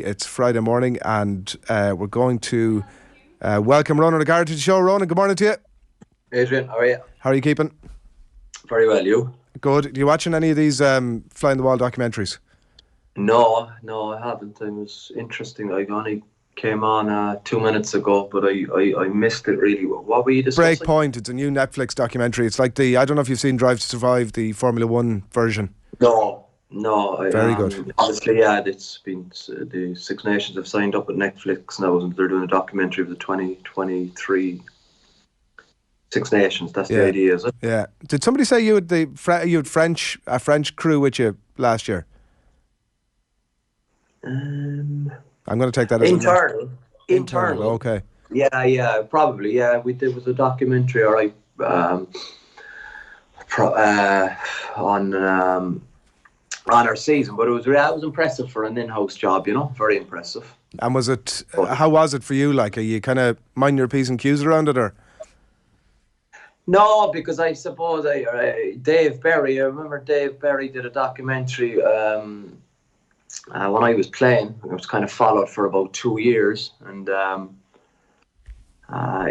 It's Friday morning and we're going to welcome Ronan O'Gara to the show. Ronan, good morning to you. Adrian, how are you? How are you keeping? Very well, you? Good. Are you watching any of these fly in the wall documentaries? No, I haven't. It was interesting. I only came on 2 minutes ago, but I missed it really. What were you discussing? Breakpoint, it's a new Netflix documentary. It's like I don't know if you've seen Drive to Survive, the Formula 1 version. No. Very good. Obviously, yeah, it's been the Six Nations have signed up with Netflix now, and they're doing a documentary of the 2023 Six Nations. That's the idea, is it? Yeah. Did somebody say you had a French crew with you last year? I'm going to take that as internal. Okay. Yeah, probably. Yeah, there was a documentary, all right, on our season, but it was impressive for an in-house job, very impressive. And how was it for you? Like, are you kind of mind your P's and Q's around it, or? No, because I suppose Dave Berry, I remember Dave Berry did a documentary when I was playing. It was kind of followed for about 2 years, and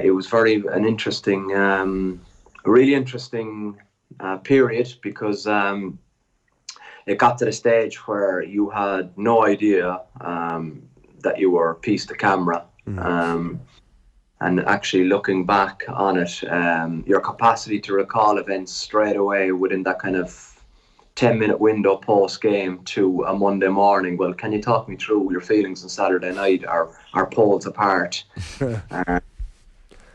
it was an interesting, really interesting period, because it got to the stage where you had no idea that you were pieced to camera. And actually looking back on it, your capacity to recall events straight away within that kind of 10-minute window post-game to a Monday morning. Well, can you talk me through your feelings on Saturday night? Are poles apart?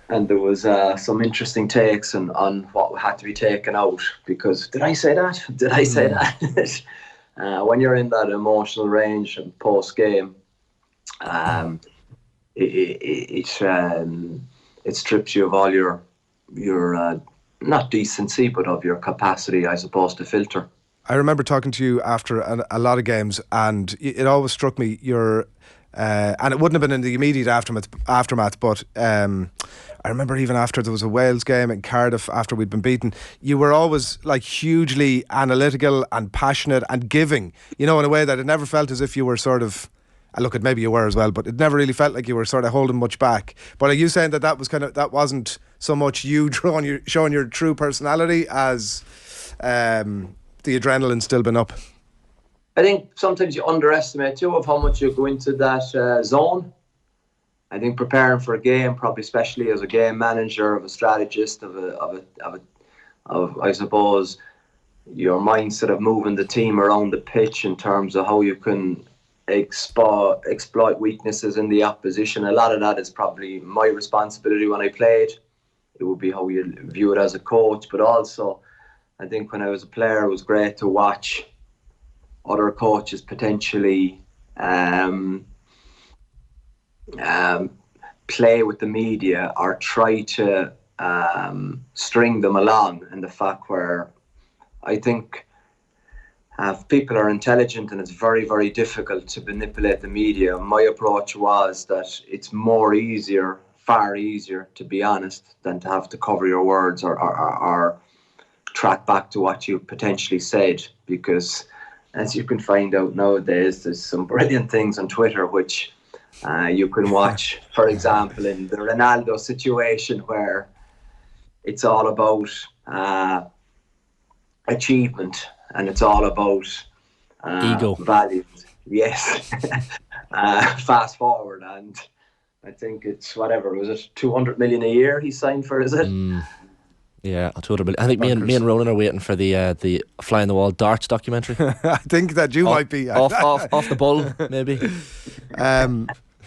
And there was some interesting takes on what had to be taken out, because did I say that? When you're in that emotional range and post-game, it strips you of all your not decency, but of your capacity, I suppose, to filter. I remember talking to you after a lot of games, and it always struck me and it wouldn't have been in the immediate aftermath, but I remember even after there was a Wales game in Cardiff, after we'd been beaten, you were always like hugely analytical and passionate and giving, in a way that it never felt as if you were sort of, look, maybe you were as well, but it never really felt like you were sort of holding much back. But are you saying that wasn't so much you showing your true personality as the adrenaline's still been up? I think sometimes you underestimate too of how much you go into that zone. I think preparing for a game, probably especially as a game manager, of a strategist, of I suppose your mindset of moving the team around the pitch in terms of how you can exploit weaknesses in the opposition. A lot of that is probably my responsibility when I played. It would be how you view it as a coach, but also I think when I was a player, it was great to watch other coaches potentially play with the media or try to string them along, and the fact where I think people are intelligent and it's very, very difficult to manipulate the media. My approach was that it's far easier, to be honest, than to have to cover your words or track back to what you potentially said, because as you can find out nowadays, there's some brilliant things on Twitter which you can watch. For example, in the Ronaldo situation, where it's all about achievement and it's all about ego, values. Yes. Fast forward, and I think it's was it 200 million a year he signed for? Is it? Yeah, 200 million. I think me and Ronan are waiting for the fly in the wall darts documentary. I think that you might be off the bull, maybe.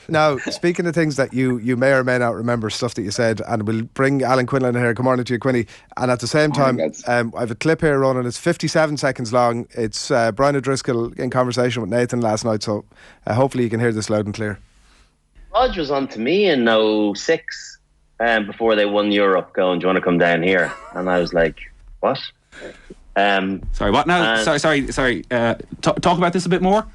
Now, speaking of things that you may or may not remember, stuff that you said, and we'll bring Alan Quinlan here. Good morning to you, Quinny. And at the same time, I have a clip here, Ronan. It's 57 seconds long. It's Brian O'Driscoll in conversation with Nathan last night, so hopefully you can hear this loud and clear. Rog was on to me in 06 before they won Europe, going, do you want to come down here? And I was like, what? Sorry, what now? Sorry. Talk about this a bit more.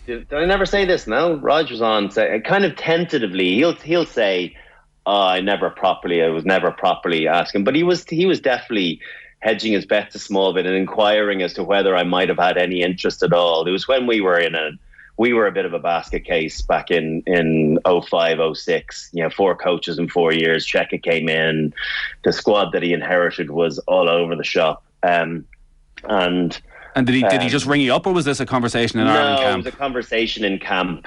Did I never say this? No, Rog was on, kind of tentatively. He'll say, I was never properly asking, but he was definitely hedging his bets a small bit and inquiring as to whether I might have had any interest at all. It was when we were we were a bit of a basket case back in 05, 06. 4 coaches in 4 years. Cheika came in. The squad that he inherited was all over the shop. And did he just ring you up, or was this a conversation in Ireland camp? No, it was a conversation in camp,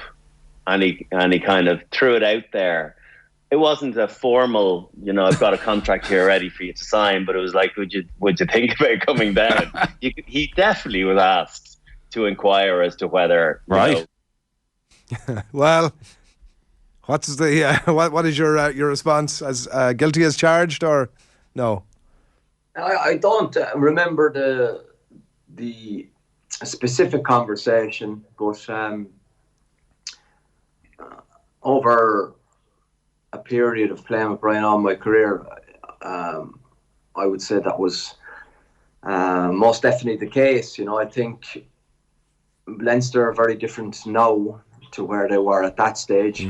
and he kind of threw it out there. It wasn't a formal, I've got a contract here ready for you to sign, but it was like, would you think about coming down? He definitely was asked to inquire as to whether, right. Well, what is your response? As guilty as charged, or no? I don't remember the specific conversation, but over a period of playing with Brian on my career, I would say that was most definitely the case. I think Leinster are very different now to where they were at that stage.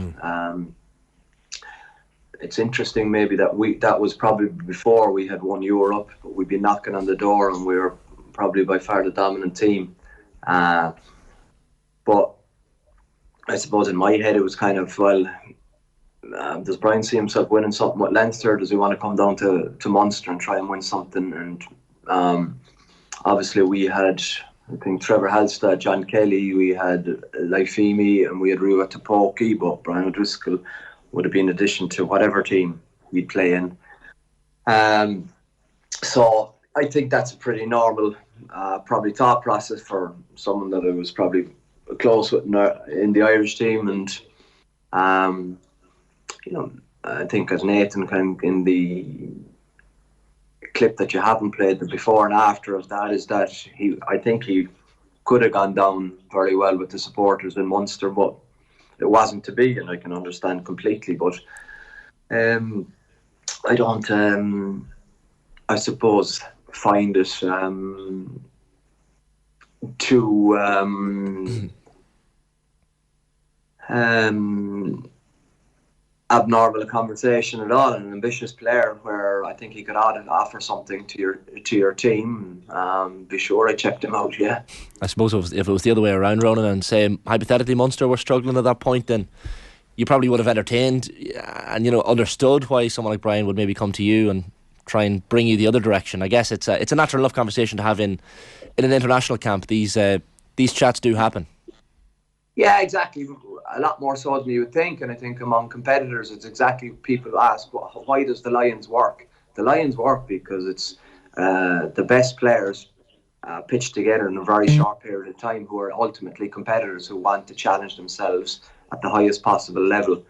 It's interesting maybe that was probably before we had won Europe, but we'd be knocking on the door and we were probably by far the dominant team. But I suppose in my head it was kind of, well, does Brian see himself winning something with Leinster? Does he want to come down to Munster and try and win something? And obviously we had, I think, Trevor Halstead, John Kelly, we had Laifimi, and we had Rua Tapoki, but Brian O'Driscoll would have been in addition to whatever team we'd play in. So I think that's a pretty normal probably thought process for someone that I was probably close with in the Irish team. And I think as Nathan kind of in the clip that you haven't played, the before and after of that, is that I think he could have gone down very well with the supporters in Munster, but it wasn't to be, and I can understand completely. But I don't, I suppose, find it too abnormal a conversation at all. An ambitious player where I think he could offer something to your team. Be sure I checked him out. Yeah, I suppose if it was the other way around, Ronan, and say hypothetically Munster were struggling at that point, then you probably would have entertained and understood why someone like Brian would maybe come to you and try and bring you the other direction. I guess it's a natural enough conversation to have in an international camp. These chats do happen. Yeah, exactly. A lot more so than you would think. And I think among competitors, it's exactly people ask, why does the Lions work? The Lions work because it's the best players pitched together in a very short period of time who are ultimately competitors who want to challenge themselves at the highest possible level.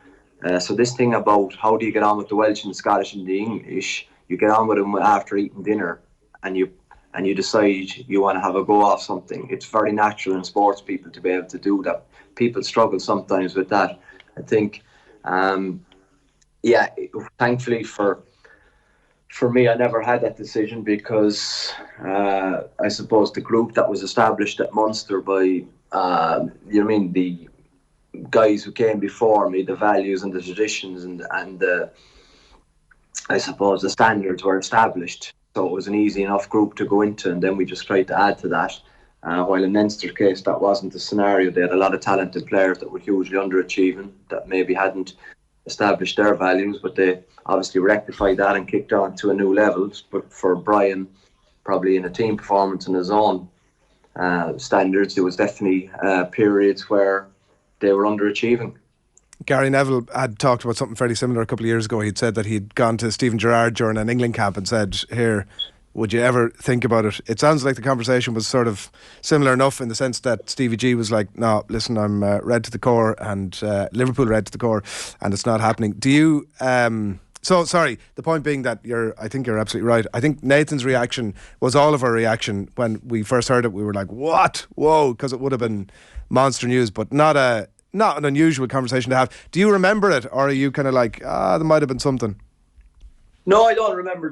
So this thing about how do you get on with the Welsh and the Scottish and the English, you get on with them after eating dinner and you decide you want to have a go off something. It's very natural in sports people to be able to do that. People struggle sometimes with that. I think, thankfully for me, I never had that decision because I suppose the group that was established at Munster by, the guys who came before me, the values and the traditions and the, I suppose, the standards were established. So it was an easy enough group to go into, and then we just tried to add to that. While in Leinster's case, that wasn't the scenario. They had a lot of talented players that were hugely underachieving, that maybe hadn't established their values, but they obviously rectified that and kicked on to a new level. But for Brian, probably in a team performance in his own standards, there was definitely periods where they were underachieving. Gary Neville had talked about something fairly similar a couple of years ago. He'd said that he'd gone to Stephen Gerrard during an England camp and said, here, would you ever think about it? It sounds like the conversation was sort of similar enough in the sense that Stevie G was like, no, listen, I'm red to the core, and Liverpool red to the core, and it's not happening. Do you... So, sorry, the point being that I think you're absolutely right. I think Nathan's reaction was all of our reaction when we first heard it. We were like, what? Whoa, because it would have been monster news, but not an unusual conversation to have. Do you remember it, or are you kind of like, there might have been something? No, I don't remember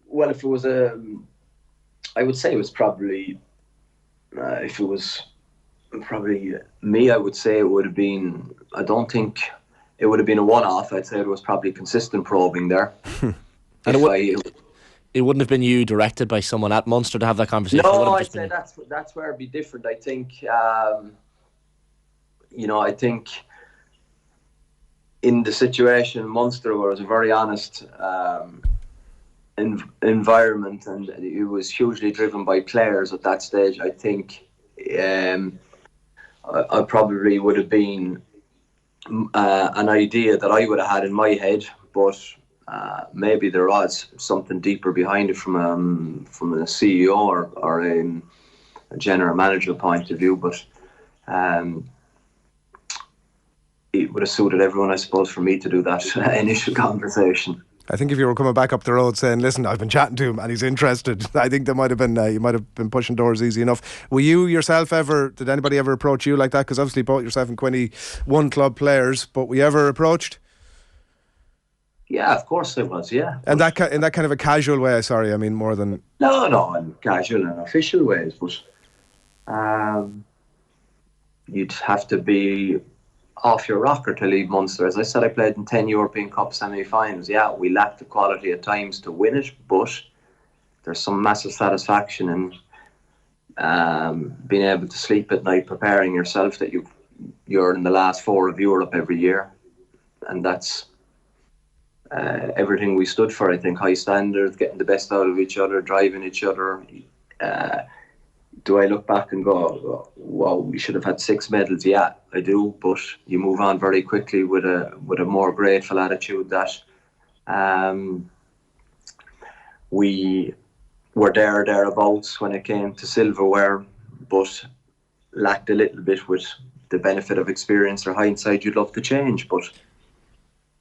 well, if it was I would say it was probably, if it was probably me, I would say it would have been, I don't think it would have been a one-off. I'd say it was probably consistent probing there. And it wouldn't have been you directed by someone at Munster to have that conversation? No, I'd say that's where it'd be different. I think I think in the situation Munster, where it was a very honest environment and it was hugely driven by players at that stage, I think I probably would have been an idea that I would have had in my head, but maybe there was something deeper behind it from a CEO or a general manager point of view, but it would have suited everyone, I suppose, for me to do that initial conversation. I think if you were coming back up the road saying, listen, I've been chatting to him and he's interested, I think there might have been you might have been pushing doors easy enough. Were you yourself did anybody ever approach you like that? Because obviously both yourself and Quinny one club players, but were you ever approached? Yeah, of course there was, yeah. And in that kind of a casual way, sorry, I mean more than... No, in casual and official ways, but you'd have to be off your rocker to leave Munster. As I said, I played in 10 European Cup semi-finals. Yeah, we lacked the quality at times to win it, but there's some massive satisfaction in being able to sleep at night preparing yourself that you're in the last four of Europe every year. And that's everything we stood for, I think. High standards, getting the best out of each other, driving each other. Do I look back and go, wow, we should have had 6 medals? Yeah, I do, but you move on very quickly with a more grateful attitude that we were thereabouts when it came to silverware, but lacked a little bit with the benefit of experience or hindsight you'd love to change. But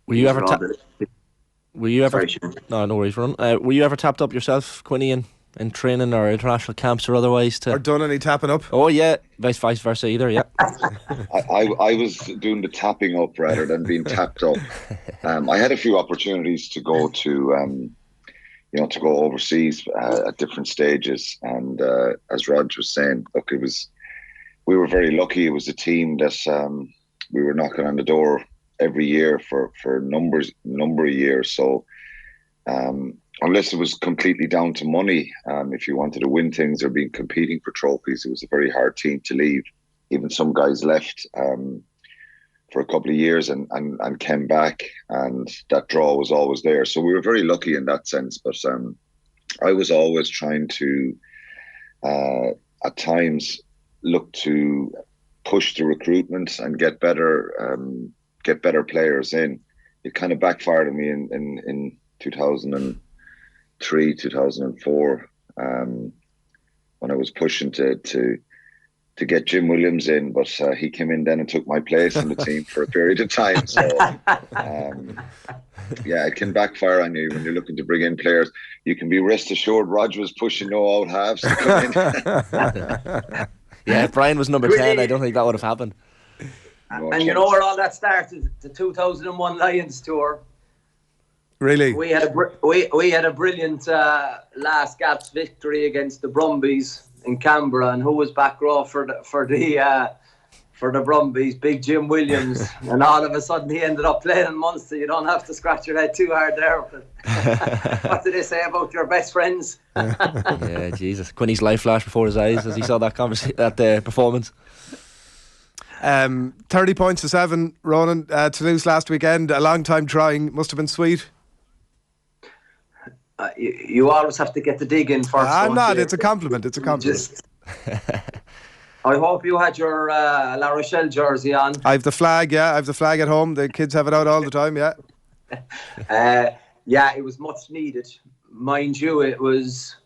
were you ever no worries, Ron. Were you ever tapped up yourself, Quinny, in training or international camps or otherwise or done any tapping up? Oh yeah, vice versa either, yeah. I was doing the tapping up rather than being tapped up. I had a few opportunities to go to to go overseas at different stages, and as Rog was saying, look, we were very lucky. It was a team that we were knocking on the door every year for a number of years, so unless it was completely down to money, if you wanted to win things or be competing for trophies, it was a very hard team to leave. Even some guys left for a couple of years and came back, and that draw was always there. So we were very lucky in that sense. But I was always trying to, at times, look to push the recruitment and get better players in. It kind of backfired on me in 2003, 2004, when I was pushing to get Jim Williams in, but he came in then and took my place in the team for a period of time. So, it can backfire on you when you're looking to bring in players. You can be rest assured Roger was pushing no out halves to come in. Yeah, if Brian was number 10, I don't think that would have happened. And you know where all that started? The 2001 Lions tour. Really? We had a brilliant last gaps victory against the Brumbies in Canberra, and who was back row for the Brumbies? Big Jim Williams. And all of a sudden he ended up playing in Munster. You don't have to scratch your head too hard there. What did they say about your best friends? Yeah, Jesus. Quinny's life flashed before his eyes as he saw that performance. 30 points to 7, Ronan. Toulouse last weekend. A long time trying. Must have been sweet. You always have to get the dig in first. I'm not. It's a compliment. It's a compliment. I hope you had your La Rochelle jersey on. I have the flag. Yeah, I have the flag at home. The kids have it out all the time. Yeah. Yeah, it was much needed. Mind you, it was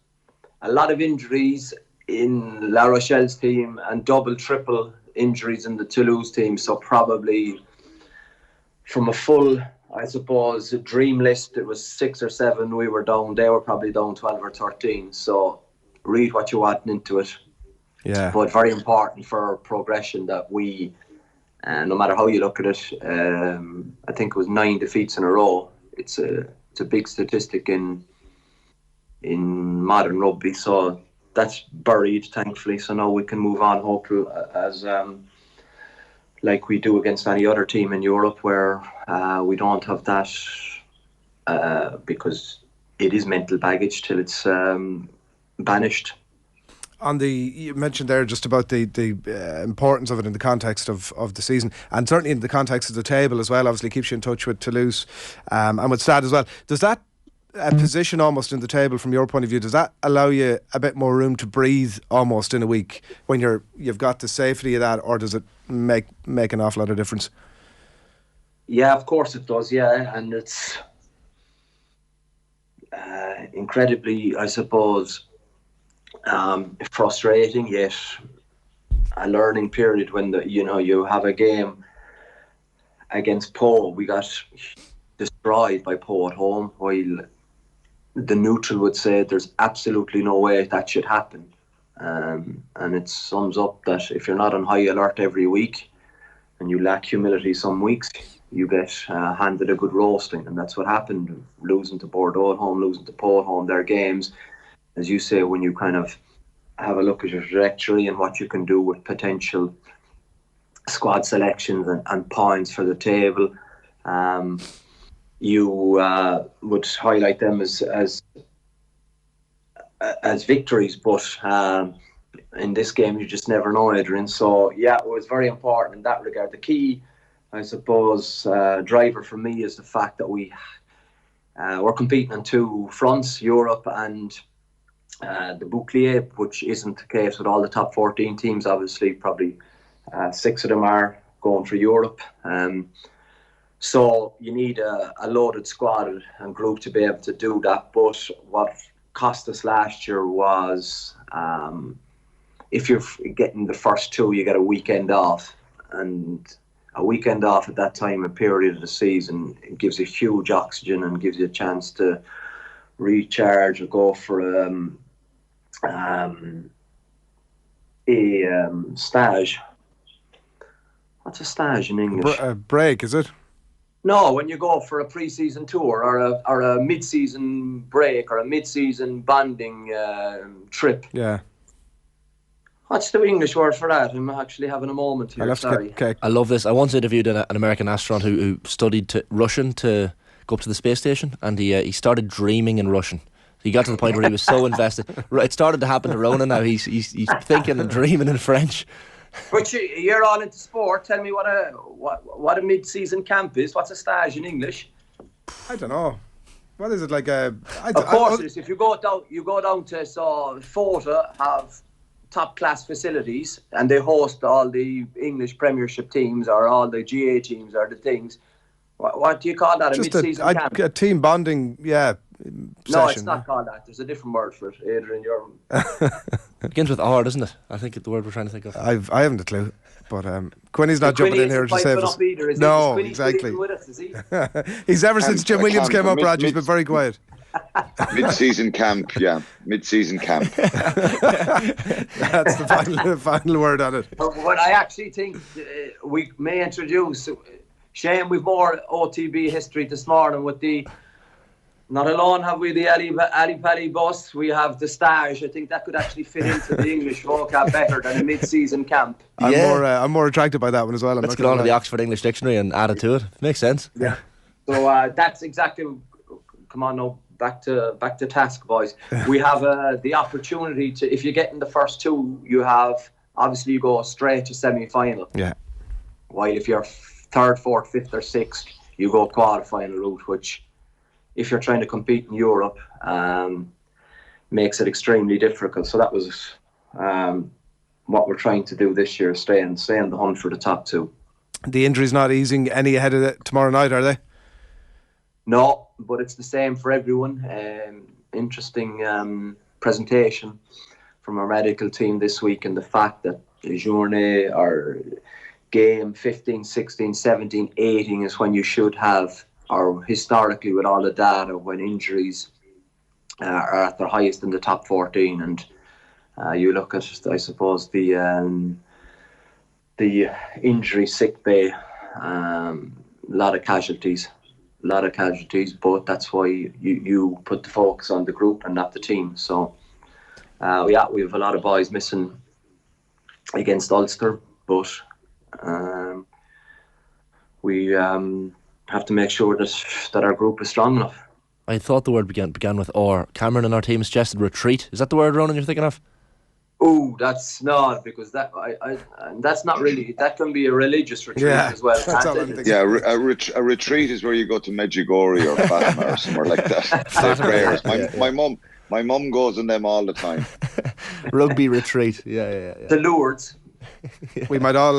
a lot of injuries in La Rochelle's team and double, triple injuries in the Toulouse team. So probably from a full, I suppose, dream list, it was 6 or 7 we were down. They were probably down 12 or 13. So read what you want into it. Yeah. But very important for progression that we, no matter how you look at it, I think it was 9 defeats in a row. It's a big statistic in modern rugby. So that's buried, thankfully. So now we can move on, hopefully, as like we do against any other team in Europe, where we don't have that, because it is mental baggage till it's banished. You mentioned there just about the importance of it in the context of the season, and certainly in the context of the table as well. Obviously keeps you in touch with Toulouse and with Stade as well. Does that position almost in the table from your point of view, does that allow you a bit more room to breathe almost in a week when you've got the safety of that, or does it make an awful lot of difference? Yeah, of course it does, yeah, and it's incredibly, I suppose, frustrating, yet a learning period when you have a game against Poe. We got destroyed by Poe at home, while the neutral would say there's absolutely no way that should happen. And it sums up that if you're not on high alert every week and you lack humility some weeks, you get handed a good roasting, and that's what happened. Losing to Bordeaux at home, losing to Poe at home, their games, as you say, when you kind of have a look at your trajectory and what you can do with potential squad selections and points for the table, you would highlight them as victories, but in this game you just never know, Adrian. So yeah, it was very important in that regard. The key, I suppose, driver for me is the fact that we're competing on two fronts, Europe and the bouclier, which isn't the case with all the top 14 teams. Obviously, probably 6 of them are going for Europe. So you need a loaded squad and group to be able to do that. But what cost us last year was, if you're getting the first two, you get a weekend off. And a weekend off at that time, a period of the season, it gives you huge oxygen and gives you a chance to recharge or go for a stage. What's a stage in English? A break, is it? No, when you go for a pre-season tour or a mid-season break or a mid-season bonding trip. Yeah. What's the English word for that? I'm actually having a moment here. Sorry. I love this. I once interviewed an American astronaut who studied Russian to go up to the space station, and he started dreaming in Russian. He got to the point where he was so invested. It started to happen to Ronan now. He's thinking and dreaming in French. But you're all into sport. Tell me what a mid-season camp is. What's a stage in English? I don't know. What is it like? Of course, it is. If you go down to Fota, have top-class facilities, and they host all the English Premiership teams or all the GA teams or the things. What do you call that? A mid-season camp? A team bonding, yeah. No, it's not called that. There's a different word for it, Adrian. It begins with R, doesn't it? I think the word we're trying to think of. I haven't a clue. But Quinny's not jumping in here to save us. Either, no, exactly. With us, is he? He's ever since Jim Williams came up, Roger, he's been very quiet. Mid-season camp, yeah. Mid-season camp. That's the final word on it. But I actually think we may introduce... Shane, we've more OTB history this morning with the... Not alone have we the Ali Pali bus, we have the stage. I think that could actually fit into the English vocab better than a mid-season camp. I'm more attracted by that one as well. Let's get on to the Oxford English Dictionary and add it to it. Makes sense. Yeah. So that's exactly... Come on now, back to task, boys. We have the opportunity to, if you get in the first two, you go straight to semi-final. Yeah. While if you're third, fourth, fifth or sixth, you go quarter-final route, which, if you're trying to compete in Europe, makes it extremely difficult. So that was what we're trying to do this year, stay in the hunt for the top two. The injuries not easing any ahead of it tomorrow night, are they? No, but it's the same for everyone. Interesting presentation from our medical team this week, and the fact that the journée or game 15, 16, 17, 18 is when you should have, or historically with all the data, when injuries are at their highest in the top 14. And you look at, I suppose, the injury sick bay, a lot of casualties, but that's why you put the focus on the group and not the team. So we have a lot of boys missing against Ulster, but we have to make sure that our group is strong enough. I thought the word began with R. Cameron in our team suggested retreat. Is that the word, Ronan, you're thinking of? Oh, that's not, because that's not really, that can be a religious retreat as well. That's all I'm thinking. Yeah, a retreat is where you go to Medjugorje or Fatima or somewhere like that. Say prayers. My mum goes in them all the time. Rugby retreat. Yeah. The Lourdes. We might all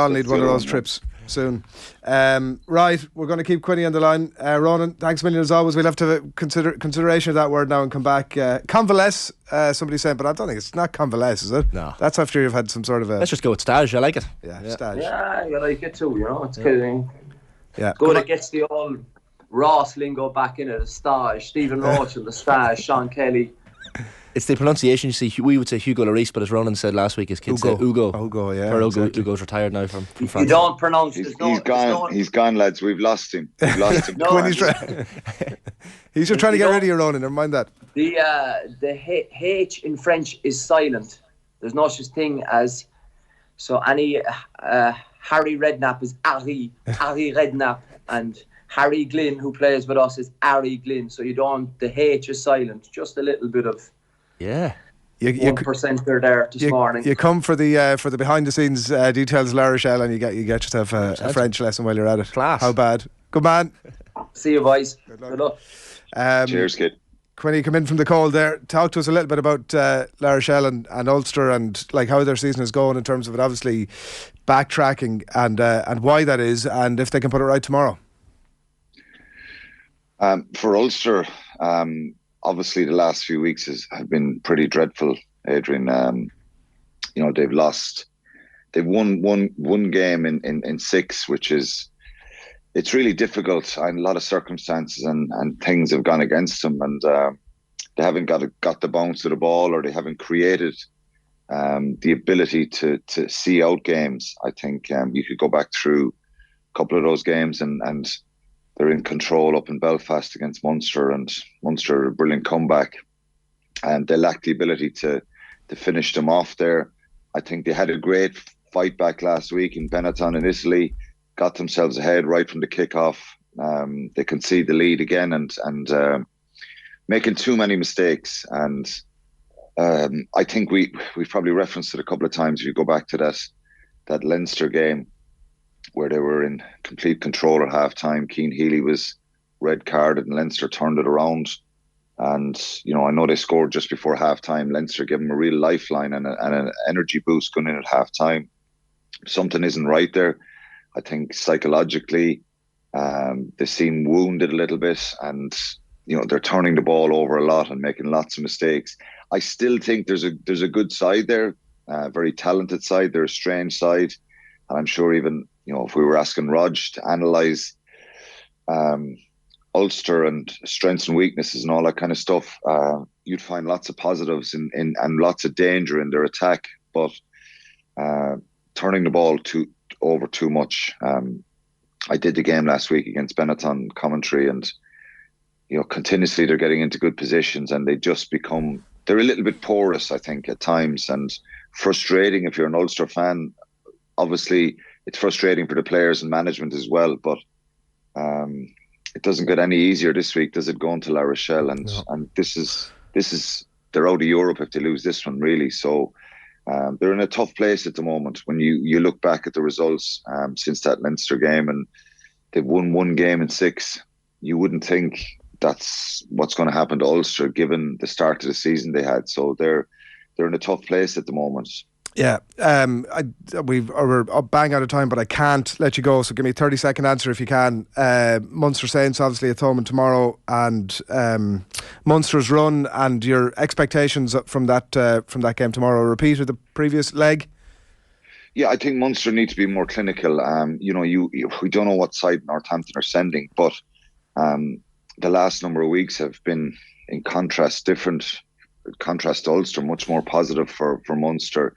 need one of those trips soon. Right, we're going to keep Quinny on the line. Ronan, thanks a million as always. We'll have to consideration of that word now and come back. Convalesce, somebody's saying, but I don't think it's not convalesce, is it? No. That's after you've had some sort of a... Let's just go with stage. I like it. Yeah, stage. Yeah, I like it too, It's good. Yeah. Good, it gets the old Ross lingo back in it, the stage. Stephen Rochelle, the stage. Sean Kelly. It's the pronunciation. You see, we would say Hugo Lloris, but as Ronan said last week, his kids say Ugo. Ugo, yeah. Exactly. Ugo's retired now from France. You don't pronounce. He's gone. He's gone, lads. We've lost him. He's just trying to get rid of you, Ronan. Never mind that. The H in French is silent. There's no such thing as. So any Harry Redknapp is Harry Redknapp, and Harry Glynn, who plays with us, is Harry Glynn. So the H is silent. Just a little bit of. Yeah. 1% there this morning. You come for the behind the scenes details, La Rochelle, and you get yourself a French lesson while you're at it. Class. How bad? Good man. See you, boys. Good luck. Cheers, kid. Quinny, come in from the cold there. Talk to us a little bit about La Rochelle and Ulster, and like how their season is going in terms of it obviously backtracking and why that is, and if they can put it right tomorrow. For Ulster, obviously the last few weeks have been pretty dreadful, Adrian. They've won one game in 6, which is, it's really difficult, and a lot of circumstances and things have gone against them, and they haven't got the bounce of the ball, or they haven't created the ability to see out games. I think you could go back through a couple of those games and they're in control up in Belfast against Munster, and Munster, a brilliant comeback, and they lack the ability to finish them off there. I think they had a great fight back last week in Benetton in Italy, got themselves ahead right from the kickoff. They concede the lead again and making too many mistakes. And I think we've probably referenced it a couple of times. If you go back to that Leinster game, where they were in complete control at half-time. Cian Healy was red carded and Leinster turned it around. And, I know they scored just before half-time. Leinster gave them a real lifeline and an energy boost going in at half-time. Something isn't right there. I think psychologically, they seem wounded a little bit, and, they're turning the ball over a lot and making lots of mistakes. I still think there's a good side there, a very talented side. They're a strange side. And I'm sure even, if we were asking ROG to analyse Ulster and strengths and weaknesses and all that kind of stuff, you'd find lots of positives and lots of danger in their attack. But turning the ball over too much. I did the game last week against Benetton commentary, and continuously they're getting into good positions, and they're a little bit porous, I think, at times, and frustrating if you're an Ulster fan. Obviously, it's frustrating for the players and management as well, but it doesn't get any easier this week, does it, going to La Rochelle? And this is they're out of Europe if they lose this one, really. So they're in a tough place at the moment. When you look back at the results since that Leinster game, and they've won one game in 6, you wouldn't think that's what's going to happen to Ulster given the start of the season they had. So they're in a tough place at the moment. Yeah, we're bang out of time, but I can't let you go. So give me a 30-second answer if you can. Munster Saints obviously at home tomorrow, and Munster's run and your expectations from that game tomorrow. A repeat of the previous leg. Yeah, I think Munster need to be more clinical. We don't know what side Northampton are sending, but the last number of weeks have been in contrast to Ulster, much more positive for Munster.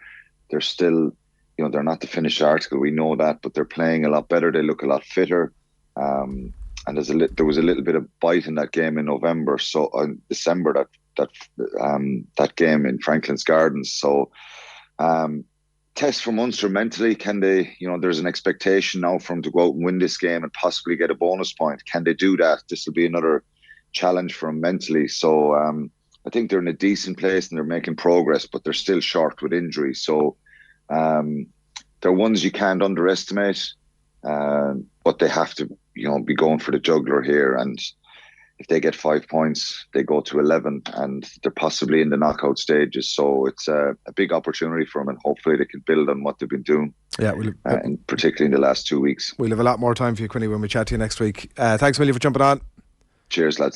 They're still, they're not the finished article. We know that, but they're playing a lot better. They look a lot fitter. And there was a little bit of bite in that game in November. So in December, that game in Franklin's Gardens. So test for Munster mentally. Can they? There's an expectation now for them to go out and win this game and possibly get a bonus point. Can they do that? This will be another challenge for them mentally. So I think they're in a decent place and they're making progress, but they're still short with injuries. So they're ones you can't underestimate, but they have to, be going for the jugular here. And if they get 5 points, they go to 11 and they're possibly in the knockout stages. So it's a big opportunity for them, and hopefully they can build on what they've been doing. Yeah, and particularly in the last 2 weeks. We'll have a lot more time for you, Quinny, when we chat to you next week. Thanks a million for jumping on. Cheers, lads.